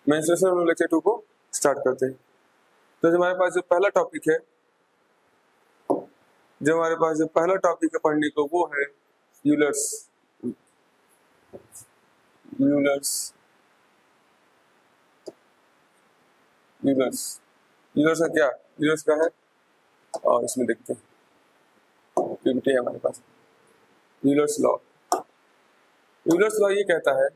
Menstruation हम lecture 2 को start करते हैं। तो हमारे पास जो पहला टॉपिक है, पढ़ने को वो है यूलर्स। यूलर्स का क्या, यूलर्स का है और इसमें देखते हैं पीपीटी है हमारे पास। यूलर्स लॉ ये कहता है,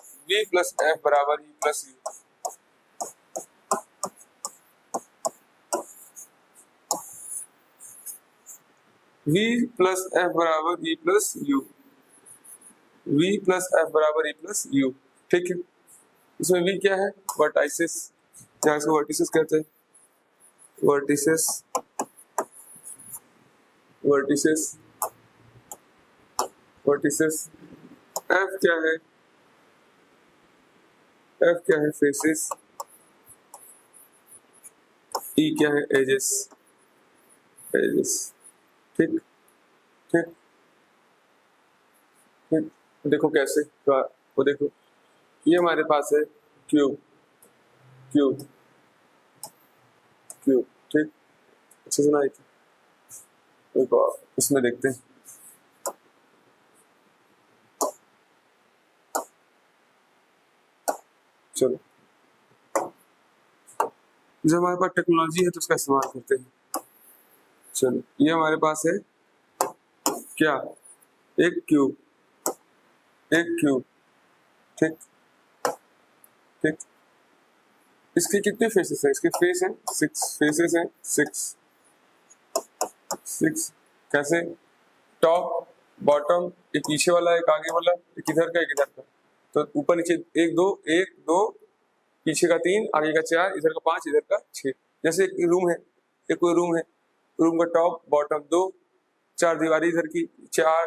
v प्लस एफ बराबर E plus you. v plus F बराबर ई प्लस यू। ठीक है, इसमें v क्या है, वर्टाइसिस, क्या इसको वर्टिसेस कहते हैं, वर्टिसेस। f क्या है, फेसिस। e क्या है, एजेस। ठीक, देखो कैसे, वो देखो, ये हमारे पास है क्यूब। ठीक, अच्छे से ना, देखो इसमें देखते हैं। चलो, जब हमारे पास टेक्नोलॉजी है तो उसका इस्तेमाल करते हैं। चलो, ये हमारे पास है क्या, एक क्यूब। ठीक, इसके कितने फेसेस हैं, इसके फेस हैं 6 कैसे, टॉप बॉटम, एक पीछे वाला, एक आगे वाला, एक इधर का, एक इधर का। तो ऊपर नीचे 1 2 पीछे का 3, आगे का 4, इधर का 5, इधर का 6। जैसे एक रूम है, रूम का टॉप बॉटम 2, 4 दीवारी इधर की, 4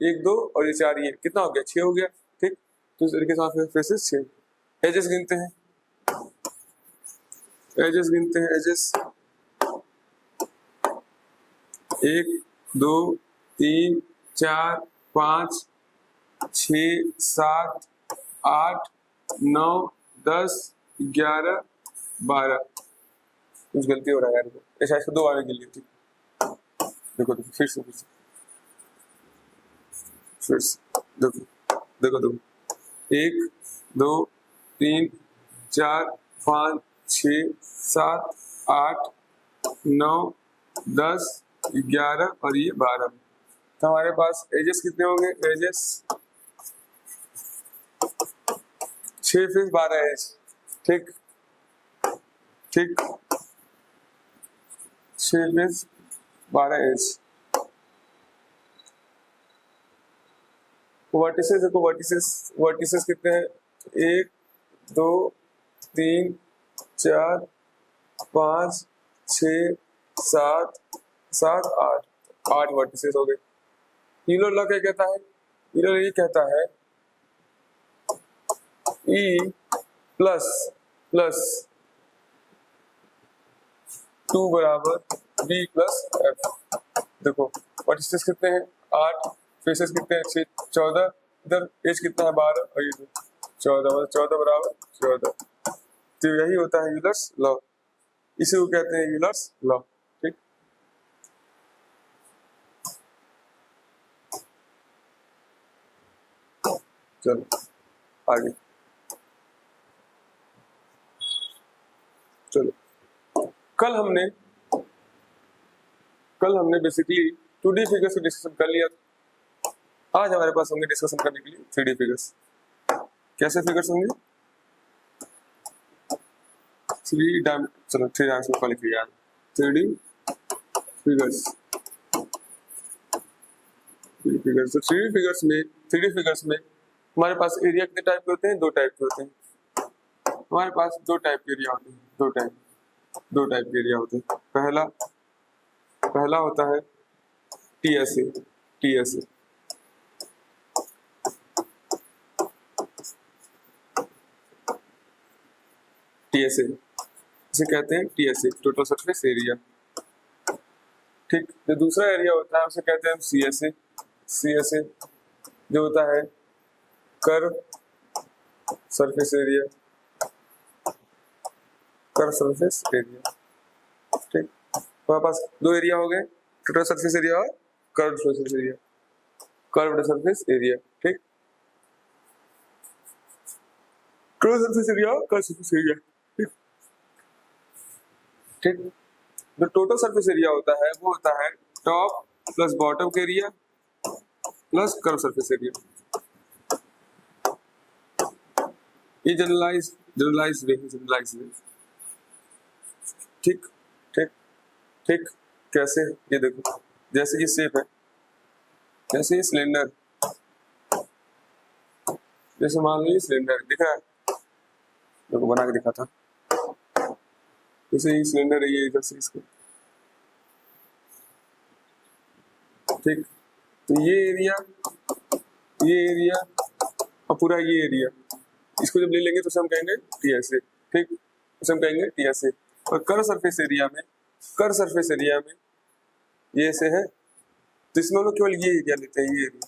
1 2 और ये 4, ये कितना हो गया, 6 हो गया। ठीक, तो इस तरीके से फेसेस 6। एजेस गिनते हैं, एजेस 1 2 3 4 5 6 7 8 9 10 11 12। कुछ गलती हो रहा है यार, ऐसा इसको 2 बार गिन ली थी। देखो फिर से देखो 1 2 3 4 5 6 7 8 9 10 11 और ये 12। तो हमारे पास एजेस कितने होंगे, एजेस 6 फेस 12 एज। ठीक, 6 फेस 12 एज। वर्टिसेस देखो, वर्टिसेस कितने हैं, 1 2 3 4 5 6 7 8 वर्टिसेस हो गए। यूलर लॉ क्या कहता है, यूलर ये कहता है E प्लस 2 बराबर B प्लस F। देखो वर्टिसेस कितने हैं, 8, फेसेस कितने हैं, 6 14, इधर एज कितना है, 12 और ये 14 बराबर 14। तो यही होता है यूलर्स लॉ, इसी को कहते हैं यूलर्स लॉ। ठीक, चलो आगे। चलो, कल हमने बेसिकली 2D फिगर्स को डिस्कशन कर लिया था। आज हमारे पास होंगे डिस्कशन करने के लिए 3D फिगर्स। कैसे फिगर्स होंगे, 3 डायमेंशन लिख लिया, 3D फिगर्स। तो 3D फिगर्स में हमारे पास एरिया कितने टाइप के होते हैं, 2 टाइप के होते हैं। हमारे पास 2 टाइप के एरिया होते हैं, 2 टाइप के एरिया होते हैं। पहला होता है TSA। इसे कहते हैं TSA, टोटल सरफेस एरिया। ठीक। जो दूसरा एरिया होता है उसे कहते हैं C S A. C S A जो होता है curve surface area, curve surface area. ठीक, हमारे पास दो एरिया हो गए, टोटल सरफेस एरिया और curve surface area, curved surface area. ठीक, curve surface area, curve surface area. ठीक, ठीक। जो टोटल सरफेस एरिया होता है वो होता है टॉप प्लस बॉटम के area plus curve surface area. ये जनरलाइज वे है, जनरलाइज वे। ठीक, ठीक, ठीक। कैसे, ये देखो, जैसे ये शेप है, जैसे ये सिलेंडर, जैसे मान लो ये सिलेंडर दिख रहा है, देखो बना के दिखा था, जैसे ये सिलेंडर है, ये इधर से इसको, ठीक। तो ये एरिया और पूरा ये एरिया, इसको जब ले लेंगे तो हम कहेंगे टी एस ए। ठीक, तो हम कहेंगे टी एस ए। और कर्व सरफेस एरिया में, कर्व सरफेस एरिया में ये ऐसे है, तो इसमें हम लोग केवल ये एरिया लेते हैं, ये एरिया,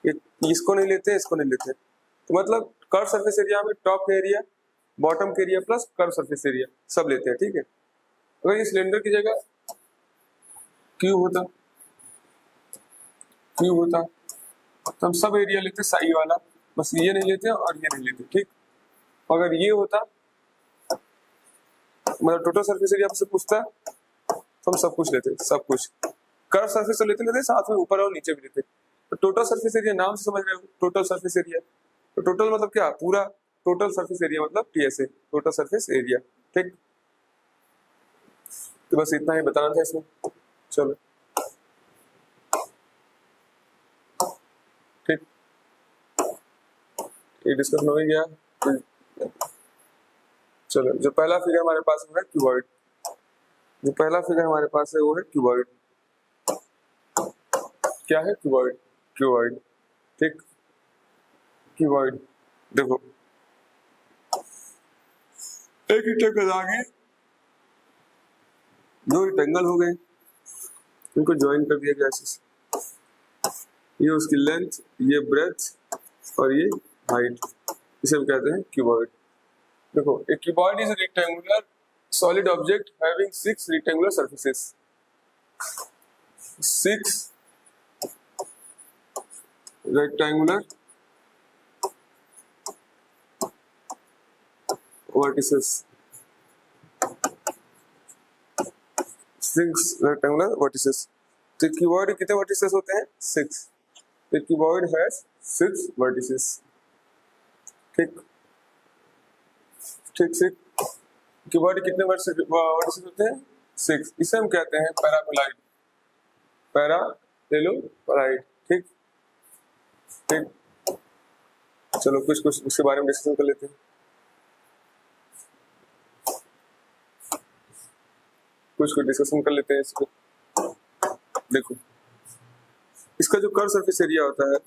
ये इसको नहीं लेते, इसको नहीं लेते। तो मतलब कर्व सरफेस एरिया में टॉप का एरिया, बॉटम का area plus curve surface area सब लेते हैं। ठीक है, अगर ये सिलेंडर की जगह क्यूब होता तो हम सब एरिया लेते साई वाला, बस ये नहीं लेते और ये नहीं लेते। ठीक, अगर ये होता मतलब टोटल सरफेस एरिया आपसे पूछता तो हम सब कुछ लेते, सब कुछ। कर्व सरफेस तो लेते साथ में ऊपर और नीचे भी लेते। तो टोटल सरफेस एरिया नाम से समझ रहे हो, टोटल सरफेस एरिया। तो टोटल मतलब क्या, पूरा टोटल सरफेस एरिया मतलब टीएसए, टोटल सरफेस एरिया। ठीक, तो बस इतना ही बताना था इसमें। चलो ठीक, ये डिस्कशन हो गया। चलो, जो पहला फिगर हमारे पास है क्यूबॉइड, जो पहला फिगर हमारे पास है वो है क्यूबॉइड। क्या है क्यूबॉइड? क्यूबॉइड। ठीक, क्यूबॉइड देखो, एक रेक्टेंगल आगे दो रेक्टेंगल हो गए, इनको ज्वाइन कर दिया गया ऐसे, ये उसकी लेंथ, ये ब्रेथ और ये हाइट, इसे हम कहते हैं क्यूबॉइड। देखो, a cuboid is a rectangular solid object having 6 rectangular surfaces, 6 rectangular vertices, 6 rectangular vertices। तो cuboid कितने vertices होते हैं? 6। The cuboid has 6 vertices। ठीक, ठीक, ठीक। क्यूबॉइड कितने वर्टिसेस होते हैं? 6। इसे हम कहते हैं पैराबोलॉइड, पैराबोलॉइड। ठीक, ठीक। चलो कुछ कुछ उसके बारे में डिस्कशन कर लेते हैं, कुछ कुछ डिस्कशन कर लेते हैं इसको। देखो, इसका जो कर्व सरफेस एरिया होता है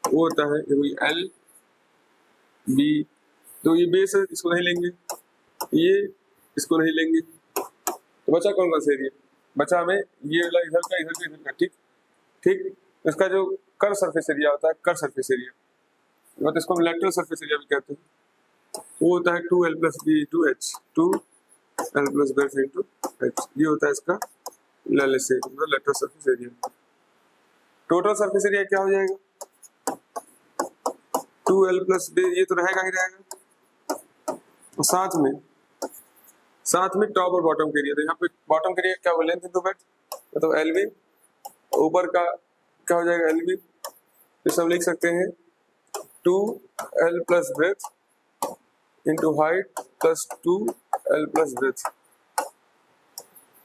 वो होता है एल बी, तो ये बेस है, इसको नहीं लेंगे, ये इसको नहीं लेंगे, तो बचा कौन सा एरिया? बचा हमें ये वाला, इधर का, इधर का, इधर का। ठीक, ठीक। इसका जो कर्व सरफेस एरिया होता है, कर्व सरफेस एरिया मतलब इसको हम लेटरल सरफेस एरिया भी कहते हैं, वो होता है 2l + b * h, 2l + b * h। ये होता है इसका lateral surface area. Total surface area क्या हो जाएगा? 2l + b, ये तो रहेगा ही रहेगा, और साथ में टॉप और बॉटम के एरिया। तो यहाँ पे बॉटम के एरिया क्या हो, लेंथ इनटू ब्रेड्थ, मतलब एल बी, ऊपर का क्या हो जाएगा, एल बी। तो हम लिख सकते हैं 2l + breadth into height plus 2l + breadth.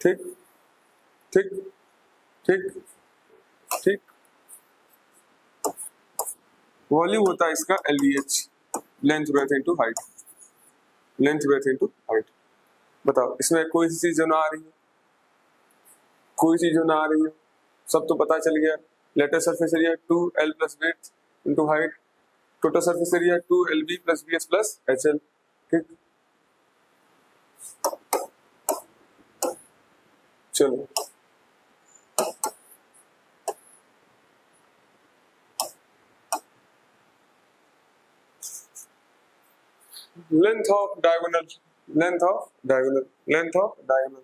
ठीक, ठीक, ठीक, ठीक। वॉल्यूम होता है इसका LVH, length breadth into height, length breadth into height. बताओ, इसमें कोई सी चीज जो ना आ रही है, कोई चीज जो ना आ रही है, सब तो पता चल गया। Lateral surface area 2l + breadth into height, total surface area 2lb + bs + hl। ठीक, चलो length of diagonal, length of diagonal, length of diagonal.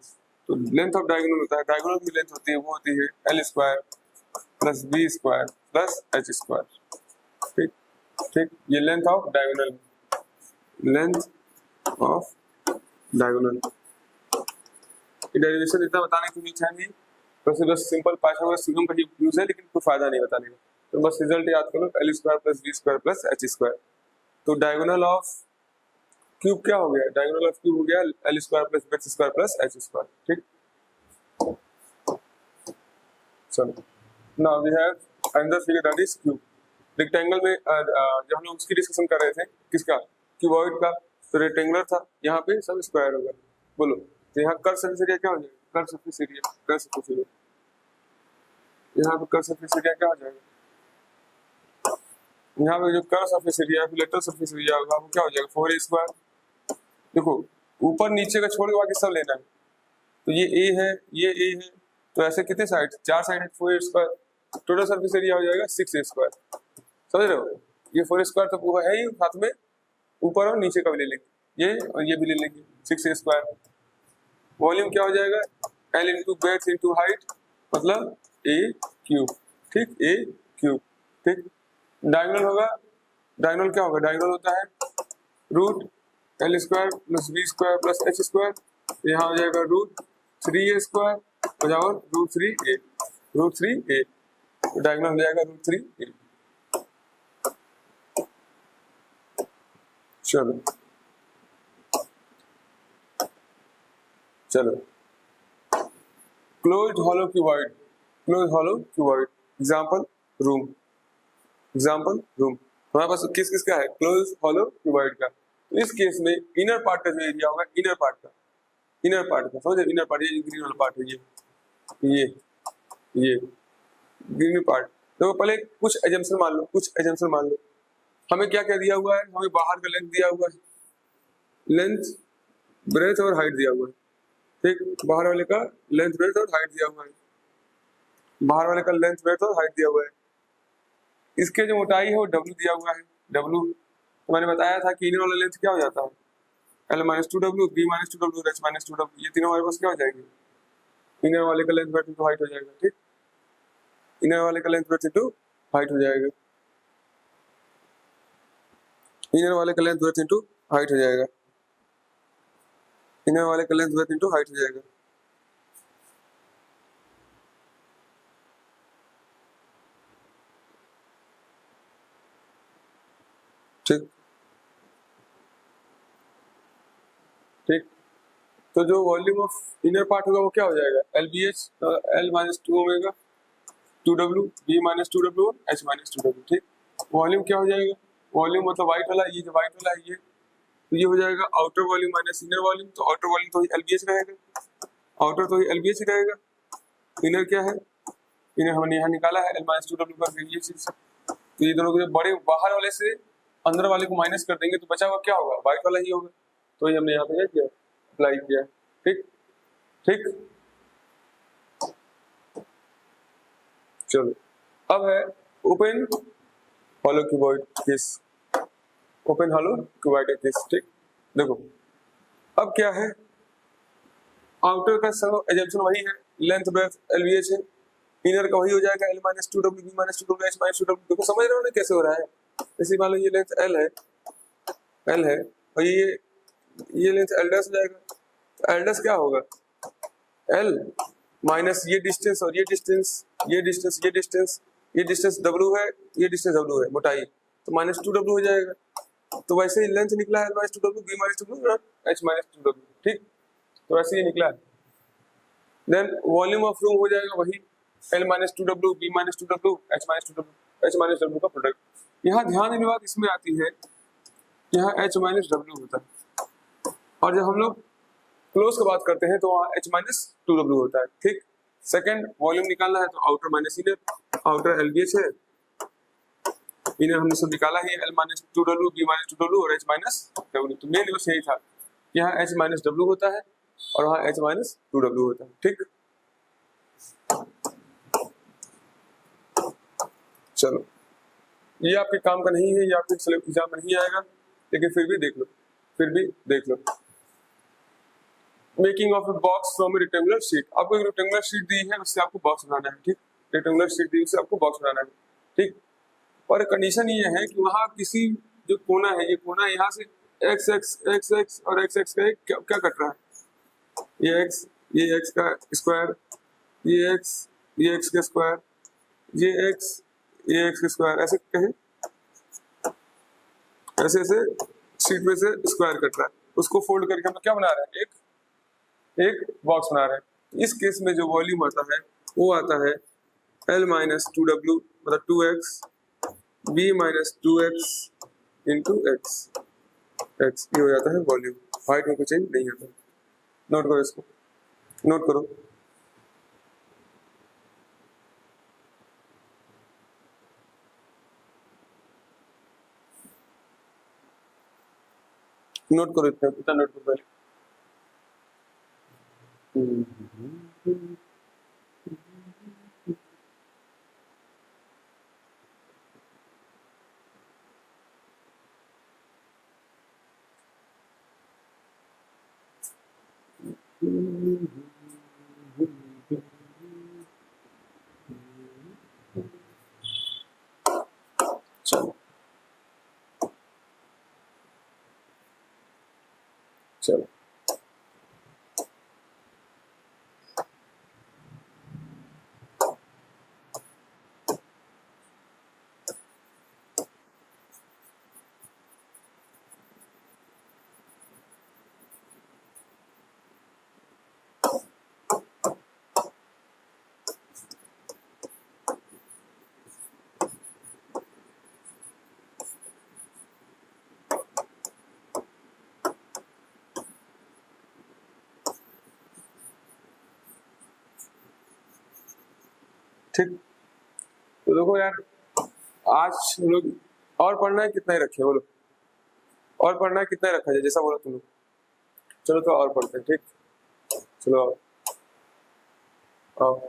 तो लेंथ ऑफ डायगोनल होता है, डायगोनल की लेंथ होती है वो होती है L square plus B square plus H square. ठीक ठीक, ये length of diagonal, length of diagonal. Derivation इतना बताने की इच्छा नहीं, वैसे बस सिंपल पाइथागोरस थ्योरम का यूज है, लेकिन कोई फायदा नहीं बताने का। तो बस रिजल्ट याद करो, L square plus B square plus H square. तो डायगोनल ऑफ क्यूब क्या हो गया, डायगोनल ऑफ क्यूब हो गया L square plus B square plus H square. ठीक, चलो now we have another figure that is cube. Rectangle में जब हम लोग उसकी डिस्कशन कर रहे थे, किसका, क्यूबॉइड का, तो रेक्टेंगुलर था, यहाँ पे सब स्क्वायर होगा। बोलो, तो यहाँ कर्व सरफेस एरिया क्या हो जाएगा, curve surface area, curve surface area, यहाँ पे कर्व सरफेस एरिया क्या हो जाएगा, यहाँ पे जो curve surface area lateral surface area होगा वो क्या हो जाएगा, 4a स्क्वायर। देखो ऊपर नीचे का छोड़ के बाकी सब लेना है, तो ये a है, ये a है, तो ऐसे कितने साइड, 4 साइड है, 4a square, total surface area हो जाएगा 6a स्क्वायर। समझ रहे हो, ये 4 स्क्वायर तो पूरा है ही, साथ में ऊपर और नीचे का भी ले लेंगे, ये और ये भी ले लेंगे, 6a स्क्वायर। वॉल्यूम क्या हो जाएगा, L into breadth into height, मतलब a क्यूब। ठीक, a क्यूब। ठीक, डायगोनल होगा, डायगोनल क्या होगा, डायगोनल होता है root L square plus B square plus H square, यहाँ हो जाएगा रूट 3a स्क्वायर बराबर रूट 3a, रूट 3a, तो डायगोनल हो जाएगा रूट 3a। चलो चलो, closed hollow cuboid, closed hollow cuboid, example room, example room. हमारे पास किस किस का है, क्लोज हॉलो क्यूबॉइड का। तो इस केस में इनर पार्ट का जो एरिया होगा, इनर पार्ट का, इनर पार्ट का, समझे, इनर पार्ट, ये ग्रीन वाला पार्ट है, ये ग्रीन पार्ट। तो पहले कुछ एजम्पशन मान लो, कुछ एजम्पशन मान लो। हमें क्या क्या दिया हुआ है, हमें बाहर का लेंथ दिया हुआ है, लेंथ ब्रेथ और हाइट दिया हुआ है। ठीक, बाहर वाले का लेंथ ब्रेथ और हाइट दिया हुआ है, बाहर वाले का लेंथ ब्रेथ और हाइट दिया हुआ है। इसके जो मोटाई है वो W दिया हुआ है, W। तो मैंने बताया था कि इनर वाला लेंथ क्या हो जाता है, L minus 2W, B minus 2W, H minus 2W, ये तीनों हमारे पास क्या हो जाएंगे, इनर वाले का लेंथ ब्रेथ इंटू हाइट हो जाएगा। ठीक, इनर वाले का लेंथ ब्रेथ इंटू हाइट हो जाएगा, इनर वाले का लेंथ ब्रेथ इंटू हाइट हो जाएगा, इनर वाले का लेंथ ब्रेथ इंटू हाइट हो जाएगा। ठीक ठीक, तो जो वॉल्यूम ऑफ इनर पार्ट होगा वो क्या हो जाएगा, LBH, L minus 2 omega 2W, B minus 2W, H minus 2W। ठीक, वॉल्यूम क्या हो जाएगा, वॉल्यूम मतलब व्हाइट वाला, ये जो व्हाइट वाला है ये, तो ये हो जाएगा outer volume minus inner volume. तो आउटर वॉल्यूम तो ही LBH रहेगा, आउटर तो ही LBH ही रहेगा, इनर क्या है, इनर हमने यहाँ निकाला है L माइनस 2W का, ये चीज। तो ये दोनों को बड़े बाहर वाले से अंदर वाले को माइनस कर देंगे तो बचा हुआ क्या होगा, व्हाइट वाला ही होगा। तो ये हमने यहाँ पे क्या किया, अप्लाई किया। ठीक ठीक, चलो अब है open hollow cuboid case, open hollow cuboid case. ठीक, देखो अब क्या है, आउटर का सब एजम्पशन वही है, लेंथ ब्रेथ LBH है, इनर का वही हो जाएगा L minus 2W, B minus 2W, H minus 2W। देखो समझ रहे हो ना कैसे हो रहा है, इसी मान लो ये लेंथ L है, L है, और ये लेंथ L डैश हो जाएगा। तो L डैश क्या होगा, L माइनस ये डिस्टेंस और ये डिस्टेंस, ये डिस्टेंस, ये डिस्टेंस, ये डिस्टेंस W है, ये डिस्टेंस W है, मोटाई, तो माइनस 2W हो जाएगा। तो वैसे ही लेंथ निकला है L minus 2W, B minus 2W, H minus 2W। ठीक, तो वैसे ही निकला है। देन वॉल्यूम ऑफ रूम हो जाएगा वही L minus 2W, B minus 2W, H minus 2W, H minus W का प्रोडक्ट। यहाँ ध्यान देने बात इसमें आती है, यहाँ H माइनस W होता है, और जब हम लोग क्लोज की बात करते हैं तो वहाँ H माइनस 2W होता है। ठीक, सेकंड वॉल्यूम निकालना है तो outer minus inner, outer LBH है, इनर हमने सब निकाला है, L minus 2W, B minus 2W और H माइनस W। तो मेन बस यही था, यहाँ H माइनस W होता है और वहाँ H माइनस 2W होता है। ठीक, चलो ये आपके काम का नहीं है, ये आपके एग्जाम में नहीं आएगा, लेकिन फिर भी देख लो, फिर भी देख लो। Making of a box from a rectangular sheet, आपको एक रेक्टेंगुलर शीट दी है, उससे आपको बॉक्स बनाना है, ठीक। रेक्टेंगुलर शीट दी, उससे आपको बॉक्स बनाना है, ठीक। और कंडीशन ये है कि वहां किसी जो कोना है, ये कोना यहाँ से एक्स एक्स एक्स एक्स और एक्स एक्स का क्या कट रहा है, ये एक्स का स्क्वायर, ये एक्स का स्क्वायर, ये एक्स का स्क्वायर, ऐसे कहें, ऐसे ऐसे शीट में से स्क्वायर कट रहा है, उसको फोल्ड करके हम क्या बना रहे हैं, एक बॉक्स बना रहे हैं। इस केस में जो वॉल्यूम आता है वो आता है L माइनस 2W, मतलब 2x, B minus 2x into x, ये हो जाता है वॉल्यूम। हाइट में कुछ चेंज नहीं आता। नोट करो इसको, नोट करो। नोट करो, इतना नोट करो पहले। चलो चलो ठीक। तो देखो यार, आज हम लोग और पढ़ना है, कितना ही रखे बोलो, और पढ़ना है कितना ही रखा जाए, जैसा बोलो तुम लोग। चलो तो और पढ़ते हैं, ठीक। चलो आओ।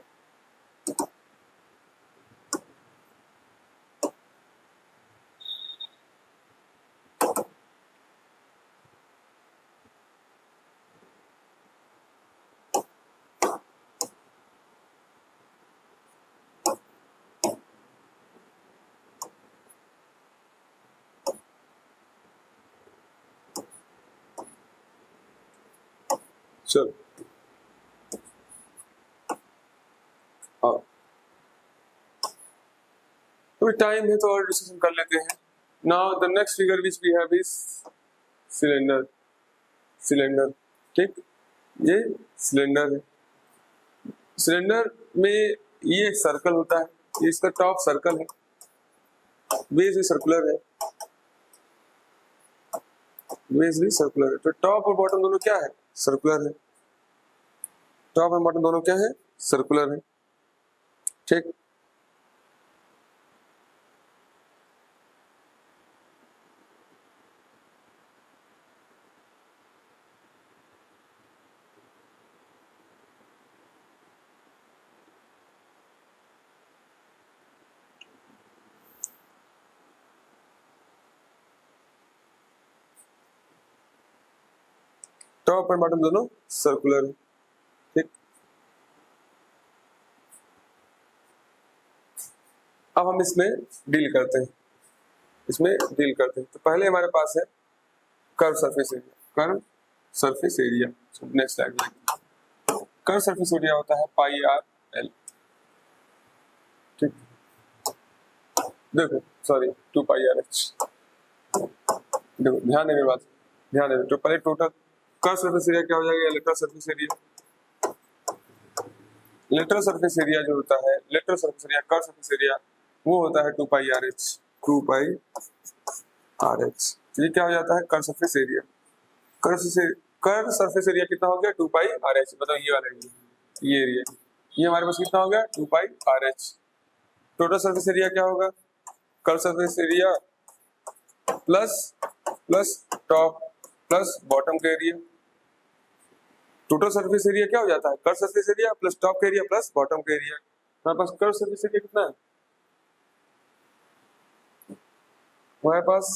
चलो हाँ, तो टाइम है तो और डिस्कशन कर लेते हैं। Now the next figure which we have is cylinder, cylinder, ठीक। ये सिलेंडर है। सिलेंडर में ये एक सर्कल होता है, ये इसका टॉप सर्कल है, बेस भी सर्कुलर है, बेस भी सर्कुलर है। तो टॉप और बॉटम दोनों क्या है, सर्कुलर है। टॉप और बॉटम दोनों क्या है, सर्कुलर है, ठीक। टॉप और बॉटम दोनों सर्कुलर है, ठीक। अब हम इसमें डील करते हैं, तो पहले हमारे पास है curve surface area, curve surface area. Next slide में कर्व सरफेस एरिया होता है पाई आर एल, ठीक। देखो सॉरी 2 पाई आर एच। देखो ध्यान देने बात, ध्यान देना। तो पहले टोटल कर्व सरफेस एरिया क्या हो जाएगा, lateral surface area. Lateral surface area जो होता है, lateral surface area, curve surface area, वो होता है 2 pi R H, 2 pi R H. ये क्या हो जाता है, curve surface area. Curve surface area कितना हो गया, 2 पाई आर एच, मतलब ये वाला एरिया, ये एरिया, ये हमारे पास कितना हो गया, 2 pi R H. Total surface area क्या होगा, curve surface area plus plus top plus bottom का एरिया। टोटल सरफेस एरिया क्या हो जाता है, curve surface area plus top का एरिया प्लस बॉटम का एरिया। हमारे पास कर्व सरफेस एरिया कितना है, हमारे पास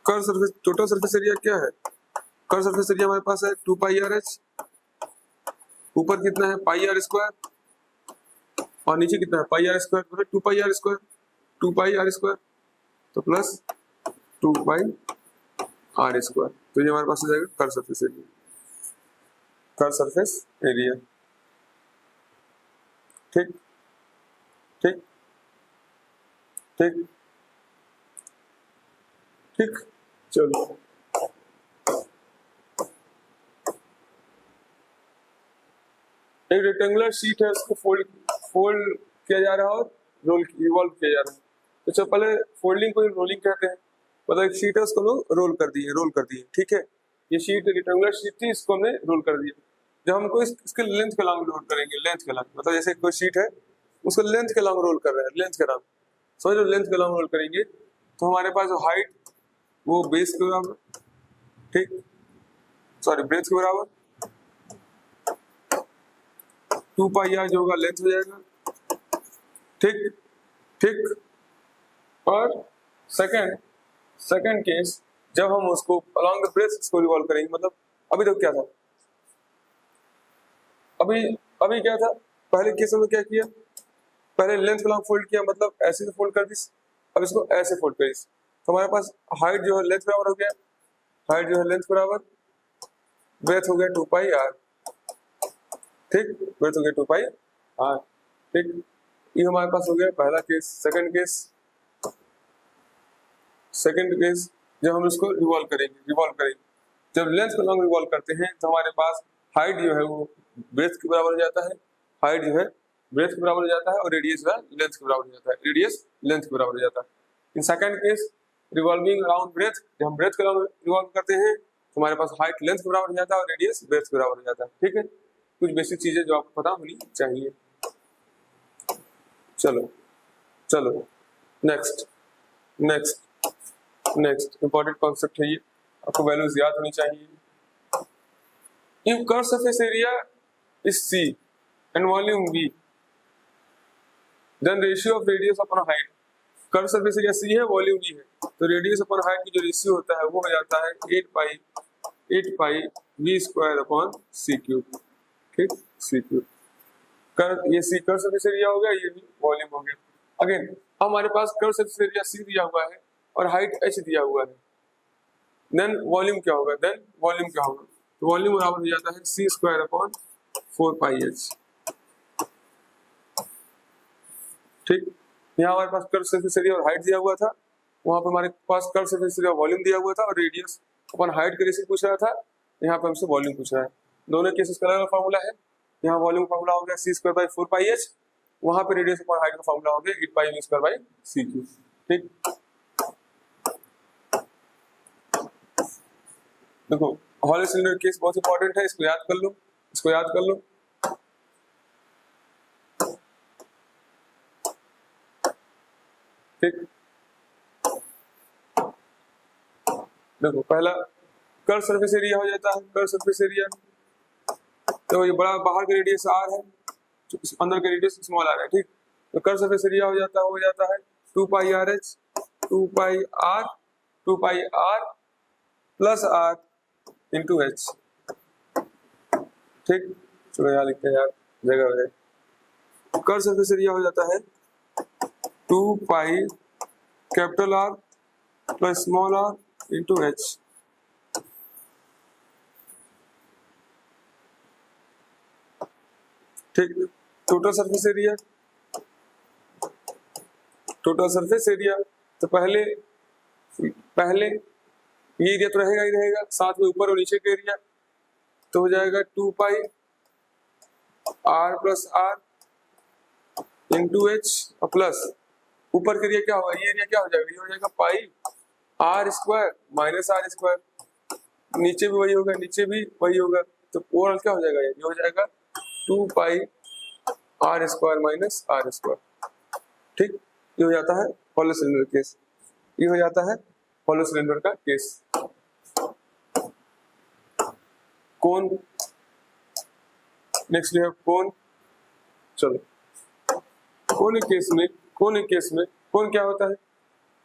curve surface, total surface area क्या है, कर्व सरफेस एरिया हमारे पास है 2 पाई आर एच, ऊपर कितना है पाई आर स्क्वायर और नीचे कितना है पाई आर स्क्वायर, मतलब 2 pi R square, 2 pi R square तो प्लस 2 पाई आर स्क्वायर, तो ये हमारे पास हो जाएगा curve surface area, curve surface area. ठीक ठीक ठीक ठीक। चलो एक रेक्टेंगुलर शीट है, उसको फोल्ड किया जा रहा है और रिवॉल्व किया जा रहा है। तो चलो पहले फोल्डिंग को रोलिंग कहते हैं, मतलब एक शीट है उसको लोग रोल कर दिए, ठीक है। ये शीट रेक्टेंगुलर शीट थी, इसको हमने रोल कर दिया। जब हमको इसके लेंथ के लॉन्ग रोल करेंगे, लेंथ के लॉन्ग, मतलब जैसे कोई शीट है उसको लेंथ के लॉन्ग रोल कर रहे हैं, लेंथ के लॉन्ग, समझ लो लेंथ के लॉन्ग रोल करेंगे तो हमारे पास जो हाइट वो बेस के बराबर, ठीक, सॉरी ब्रेथ के बराबर 2 पाई आर जो होगा लेंथ हो जाएगा, ठीक ठीक। और सेकंड केस जब हम उसको अलोंग द ब्रेथ इसको रिवॉल्व करेंगे, मतलब अभी तक क्या था, अभी क्या था, पहले केस में क्या किया, पहले लेंथ को लॉन्ग फोल्ड किया, मतलब ऐसे से फोल्ड कर दिस, अब इसको ऐसे फोल्ड कर दिस, तो हमारे पास हाइट जो है लेंथ बराबर हो गया, हाइट जो है लेंथ बराबर, ब्रेथ हो गया 2 पाई आर, ठीक, ब्रेथ हो गया 2 पाई आर, ठीक। ये हमारे पास हो गया पहला केस। सेकंड केस जब हम इसको रिवॉल्व करेंगे, जब लेंथ को लॉन्ग रिवॉल्व करते हैं तो हमारे पास हाइट जो है वो ब्रेथ के बराबर हो जाता है, हाइट जो है ब्रेथ के बराबर हो जाता है और रेडियस जो है लेंथ के बराबर हो जाता है, रेडियस लेंथ के बराबर हो जाता है। In second case revolving around breadth, जब हम ब्रेथ को रिवॉल्व करते हैं तो हमारे पास हाइट लेंथ के बराबर हो जाता है और रेडियस ब्रेथ के बराबर हो जाता है, ठीक है। कुछ बेसिक चीजें जो आपको पता होनी चाहिए। चलो नेक्स्ट इंपॉर्टेंट कॉन्सेप्ट है ये, आपको वैल्यूज याद होनी चाहिए। If curve surface area is C and volume V, then ratio of radius upon height, curve surface area C है, वॉल्यूम V है, तो रेडियस अपॉन हाइट की जो रेशियो होता है वो हो जाता है 8 पाई V square upon C cube, ठीक, C क्यूब। कर्व ये C कर्व सरफेस एरिया हो गया, ये भी वॉल्यूम हो गया। अगेन हमारे पास कर्व सरफेस एरिया C दिया हुआ है और हाइट h दिया हुआ है, देन वॉल्यूम क्या होगा, तो वॉल्यूम बराबर हो जाता है C स्क्वायर अपॉन 4 पाई h, ठीक। यहाँ हमारे पास कर्व सरफेस एरिया और हाइट दिया हुआ था, वहां पर हमारे पास कर्व सरफेस एरिया वॉल्यूम दिया हुआ था और रेडियस अपन हाइट के रेशियो पूछ रहा था, यहाँ पर हमसे वॉल्यूम पूछ रहा है। दोनों केसेस का अलग फार्मूला है, यहाँ वॉल्यूम फार्मूला हो गया C square by 4 pi h, वहां पे रेडियस अपॉन हाइट का फार्मूला हो गया 8 पाई V square by C cube, ठीक। देखो हॉलो सिलेंडर केस बहुत इंपॉर्टेंट है, इसको याद कर लो, ठीक। देखो पहला कर्व सरफेस एरिया हो जाता है, कर्व सरफेस एरिया, तो ये बड़ा बाहर का रेडियस r है, अंदर का रेडियस स्मॉल r है, ठीक। तो कर्व सरफेस एरिया हो जाता है 2 पाई आर एच, 2 पाई r plus r into H, ठीक। चलो यहाँ लिखते हैं यार, जगह है। कर्व सरफेस एरिया हो जाता है 2 pi capital R plus small r into H, ठीक। टोटल सरफेस एरिया तो पहले ये एरिया तो रहेगा ही रहेगा, साथ में ऊपर और नीचे का एरिया, तो हो जाएगा 2 पाई R plus R into H plus ऊपर का एरिया क्या होगा, ये एरिया क्या हो जाएगा, ये हो जाएगा पाई R square minus R square, नीचे भी वही होगा, तो ओवरऑल क्या हो जाएगा, ये हो जाएगा 2 पाई R square minus R square, ठीक। ये हो जाता है हॉलो सिलेंडर केस, ये हो जाता है हॉलो सिलेंडर का case. Cone, next we have कोन। चलो कोन केस में कोन क्या होता है,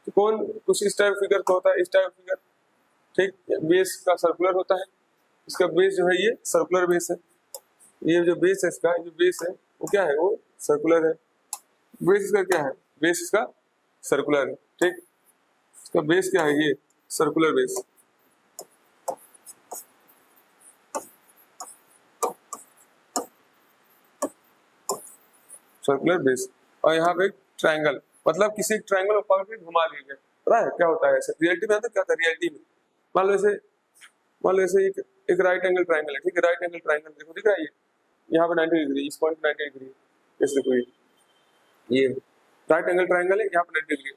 तो कोन कुछ इस टाइप फिगर का होता है, इस टाइप फिगर, ठीक, बेस का सर्कुलर होता है, इसका बेस जो है ये सर्कुलर बेस है, ये जो बेस है इसका, जो बेस है वो क्या है, वो सर्कुलर है। बेस इसका क्या है, बेस इसका सर्कुलर है। ठीक, इसका बेस क्या है, ये सर्कुलर बेस। सर्कुलर बेस, और यहाँ पे ट्रायंगल, मतलब किसी एक ट्रायंगल को पकड़ के घुमा लिया गया। पता है क्या होता है ऐसे रियलिटी में, क्या होता है रियलिटी में, मान लो ऐसे एक राइट एंगल ट्रायंगल है, ठीक है, राइट एंगल ट्रायंगल देखो, दिख रहा है ये, यहाँ पे 90 डिग्री, इस पॉइंट पे 90 डिग्री, जैसे देखो ये राइट एंगल ट्रायंगल है, यहाँ पे 90 डिग्री,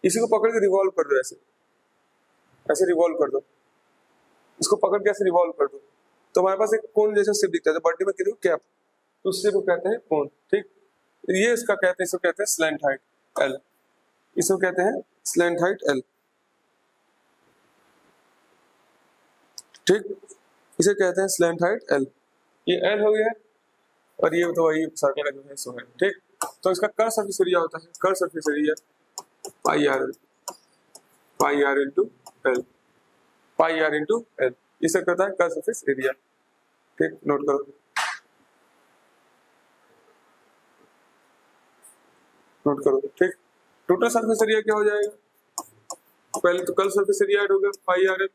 इसी को पकड़ के रिवॉल्व कर दो, ऐसे ऐसे रिवॉल्व कर दो, इसको पकड़ के ऐसे रिवॉल्व कर दो, तो हमारे पास एक कोन जैसा शेप दिखता है, तो बर्थडे में कहते हो कैप, तो उससे को कहते हैं कोन। ठीक, ये इसका कहते हैं, इसको कहते हैं स्लैंट हाइट एल, इसको कहते हैं स्लैंट हाइट एल। ठीक, इसे कहते हैं स्लैंट हाइट एल, ये एल हो गया, और ये तो वही सर्कल का जो है सो है। ठीक, तो इसका कर्व सरफेस एरिया होता है, curve surface area pi R into L, pi R into L, इसे कहता है कर्व सरफेस एरिया। ठीक, नोट करो, नोट करो। ठीक, टोटल सरफेस एरिया क्या हो जाएगा, पहले तो कर्व सरफेस एरिया ऐड हो गया पाई आर एल,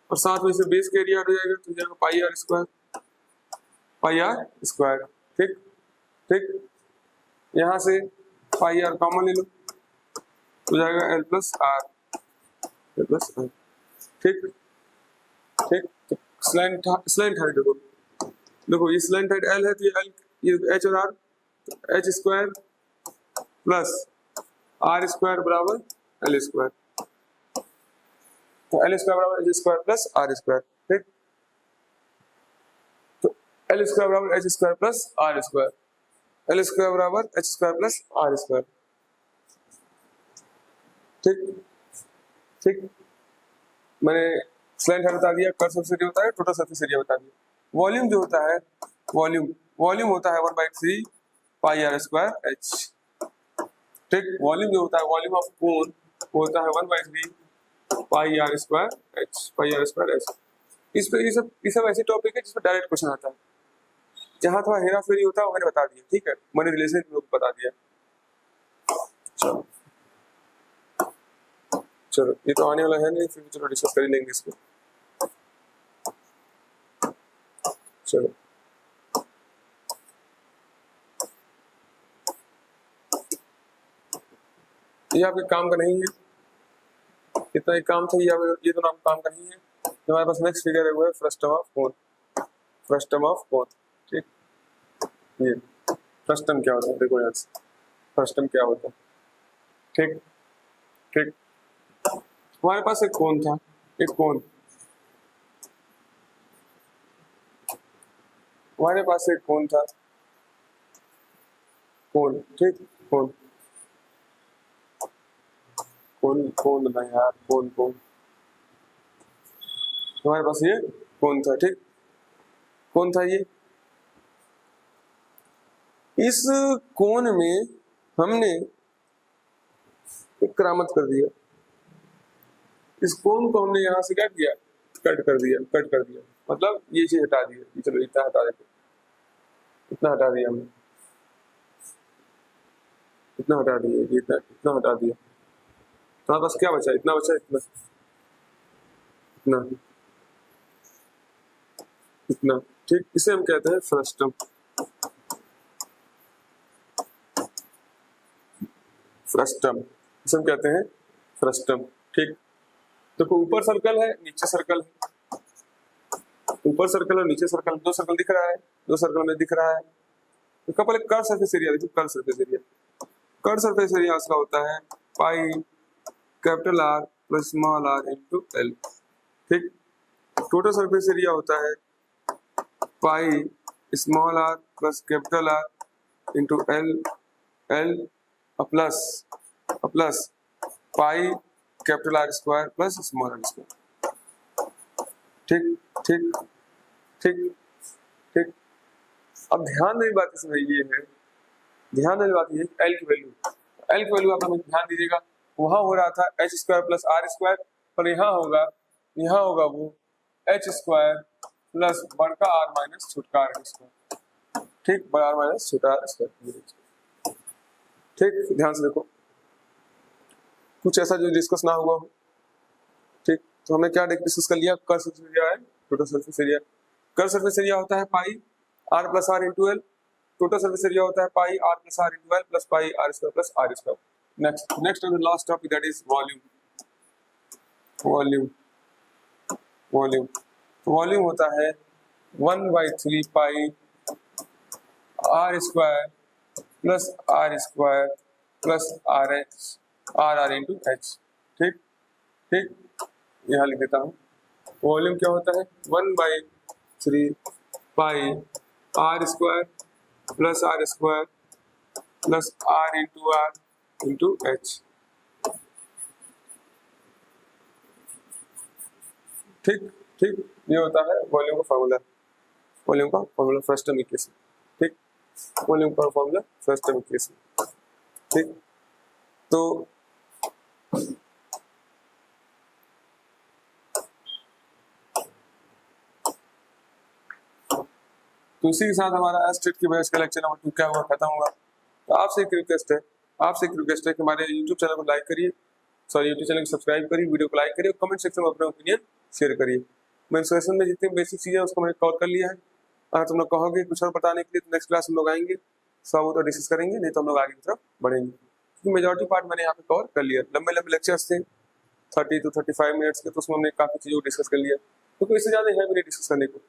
और साथ में इसे बेस का एरिया ऐड हो जाएगा, तो जाएगा pi R square, pi R square. ठीक, ठीक, यहाँ से पाई आर कॉमन ले लो, तो जाएगा L plus R, L plus R. ठीक, ठीक, तो स्लैंट हाइट देखो, देखो ये स्लैंट हाइट एल है, तो ये एल, ये एच और आर, तो H square plus R square बराबर एल स्क्वायर, तो एल स्क्वायर बराबर H square plus R square. ठीक, तो एल स्क्वायर बराबर H square plus R square, L square बराबर H square plus R square. ठीक, ठीक, मैंने स्लैंट हाइट बता दिया, कर्व सरफेस एरिया होता है, टोटल सरफेस एरिया बता दिया। वॉल्यूम जो होता है, वॉल्यूम होता है 1/3 पाई आर स्क्वायर एच। ठीक, वॉल्यूम जो होता है, वॉल्यूम ऑफ कोन होता है 1/3 pi R square H, pi R square H. इस पे ये सब ऐसे टॉपिक है जिसमें डायरेक्ट क्वेश्चन आता है, जहां थोड़ा हेरा फेरी होता है वो मैंने बता दिया। ठीक है, मैंने रिलेशन लोग बता दिया। चलो चलो, ये तो आने वाला है नहीं, फिर चलो डिस्कस कर लेंगे इसको। चलो, ये आपके काम का नहीं है, इतना ही काम था, ये तो नाम काम का नहीं है। हमारे पास नेक्स्ट फिगर है, वो है frustum of cone, frustum of cone. ठीक, ये फ्रस्टम क्या होता है, देखो यार, फ्रस्टम क्या होता है। ठीक, ठीक, हमारे पास एक कोन था, एक कोन, हमारे पास एक कोन था, कोन। ठीक, कोन, कौन कौन बना यार, कौन कौन, हमारे पास ये कौन था। ठीक, कौन था ये, इस कोन में हमने एक करामत कर दिया, इस कोन को हमने यहाँ से क्या किया, कट कर दिया, कट कर दिया, मतलब ये चीज हटा दिया, चलो इतना हटा देते, इतना हटा दिया हमने, इतना हटा दिया, इतना इतना हटा दिया, तो बस क्या बचा, इतना बचा, इतना इतना इतना। ठीक, इसे हम कहते हैं फ्रस्टम, फ्रस्टम, इसे हम कहते हैं फ्रस्टम। ठीक, देखो ऊपर सर्कल है, नीचे सर्कल है, ऊपर सर्कल और नीचे सर्कल, दो सर्कल दिख रहा है, दो सर्कल में दिख रहा है। तो पहले कर्व सरफेस एरिया देखो, curve surface area, curve surface area उसका होता है pi capital R plus small R into L. ठीक, टोटल सरफेस एरिया होता है pi small R plus capital R into L, L plus pi capital R square plus small R square. ठीक, ठीक, ठीक, ठीक, अब ध्यान देने बात इसमें ये है, ध्यान देने बात ये एल की वैल्यू, एल की वैल्यू आप ध्यान दीजिएगा, वहां हो रहा था H square plus R square, पर यहाँ होगा यहाँ होगा वो एच स्क्वायर प्लस बड़का आर माइनस छोटका आर स्क्वायर, ठीक, बड़ा आर माइनस छोटा आर स्क्वायर, ठीक। ध्यान से देखो, कुछ ऐसा जो डिस्कस ना हुआ हो, ठीक। तो हमने क्या डिस्कस कर लिया, कर्व सरफेस एरिया है, total surface area. Curve surface area होता है pi R plus R into L, total surface area होता है pi R plus R into L plus pi R square plus R square. Next and last topic that is volume. Volume तो volume होता है 1/3 pi R square plus R square plus R H R into H, ठीक ठीक। यहाँ लिख देता हूँ, volume क्या होता है 1/3 pi R square plus R into H, ठीक ठीक। ये होता है वॉल्यूम का फॉर्मूला, वॉल्यूम का फॉर्मूला फर्स्ट टर्म इक्वेशन, ठीक। वॉल्यूम का फॉर्मूला फर्स्ट टर्म इक्वेशन, ठीक। तो इसी के साथ हमारा स्टेट की बहस का लेक्चर नंबर 2 क्या हुआ खत्म हुआ। तो आपसे एक रिक्वेस्ट है कि हमारे यूट्यूब चैनल को लाइक करिए, यूट्यूब चैनल को सब्सक्राइब करिए, वीडियो को लाइक करिए, कमेंट सेक्शन में अपने ओपिनियन शेयर करिए। मेंसुरेशन में जितनी बेसिक चीजें उसको मैंने कवर कर लिया है। अगर तुम लोग कहोगे कुछ और बताने के लिए तो नेक्स्ट क्लास हम लोग आएंगे, सब तो डिस्कस करेंगे, नहीं तो हम लोग आगे की तरफ बढ़ेंगे, क्योंकि मेजॉरिटी पार्ट मैंने यहाँ पे कवर कर लिया। लंबे लंबे लेक्चर्स थे 30 to 35 मिनट्स के, तो उसमें हमने काफी चीजों को डिस्कस कर लिया, तो कोई इससे ज्यादा है भी नहीं डिस्कस करने को।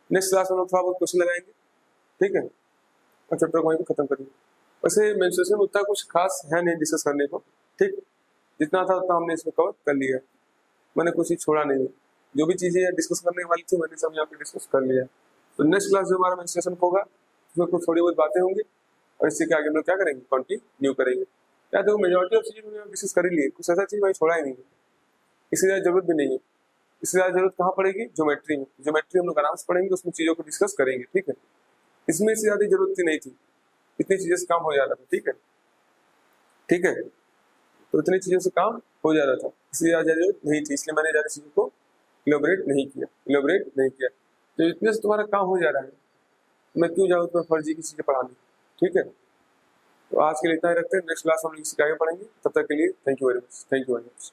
नेक्स्ट क्लास में हम लोग थोड़ा बहुत क्वेश्चन लगाएंगे, ठीक है, और चैप्टर को वहीं पे खत्म करेंगे। वैसे मेंस्ट्रुएशन में उतना कुछ खास है नहीं डिस्कस करने को, ठीक। जितना था उतना हमने इसमें कवर कर लिया, मैंने कुछ चीज छोड़ा नहीं है। जो भी चीजें डिस्कस करने वाली थी मैंने सब यहाँ पे डिस्कस कर लिया। तो नेक्स्ट क्लास जो हमारा मेंस्ट्रुएशन होगा उसमें कुछ थोड़ी बहुत बातें होंगी, और इससे के आगे हम लोग क्या करेंगे, कंटिन्यू करेंगे। क्या देखो मेजॉरिटी ऑफ चीजें हमने डिस्कस कर ही लिए, कुछ ऐसा चीज मैंने छोड़ा ही नहीं है, इससे ज्यादा जरूरत भी नहीं है। इससे ज्यादा जरूरत कहाँ पड़ेगी, ज्योमेट्री में। ज्योमेट्री हम लोग आराम से पढ़ेंगे, उसमें चीजों को डिस्कस करेंगे, ठीक है। इसमें इससे ज्यादा जरूरत ही नहीं थी, इतनी चीजें से काम हो जा रहा था, ठीक है ठीक है। तो इतनी चीजों से काम हो जा रहा था, इसलिए ज्यादा जरूरत नहीं थी, इसलिए मैंने ज्यादा चीजों को इलेबोरेट नहीं किया। तो इतने से तुम्हारा काम हो जा रहा है, मैं क्यों जाऊँ तुम्हें फर्जी की चीजें पढ़ाने, ठीक है। तो आज के लिए इतना ही रखते हैं, नेक्स्ट क्लास हम लोग इससे आगे पढ़ेंगे। तब तक के लिए थैंक यू वेरी मच।